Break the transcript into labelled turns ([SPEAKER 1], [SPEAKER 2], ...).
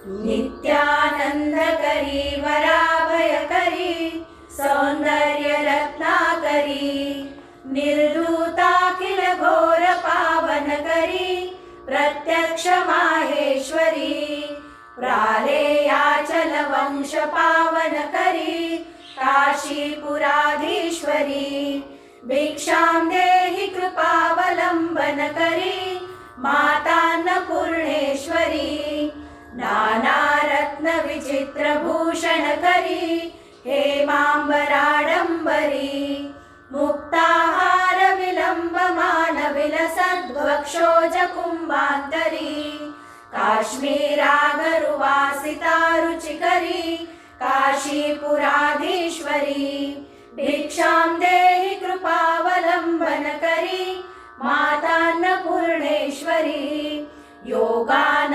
[SPEAKER 1] नित्यानन्दकरी वराभयकरी सौन्दर्यरत्नाकरी निर्धूताखिल घोर पावनकरी प्रत्यक्ष माहेश्वरी प्रालेयाचल वंश पावनकरी काशीपुराधीश्वरी भिक्षां देहि कृपावलम्बनकरी मातान्नपूर्णेश्वरी नानारत्नविचित्रभूषणकरी हेमाम्बराडम्बरी मुक्ताहार विलम्बमानविलसद्वक्षोजकुम्भान्तरी काश्मीरागरुवासितारुचिकरी काशीपुराधीश्वरी भिक्षां देहि कृपावलम्बनकरी मातान्नपूर्णेश्वरी योगान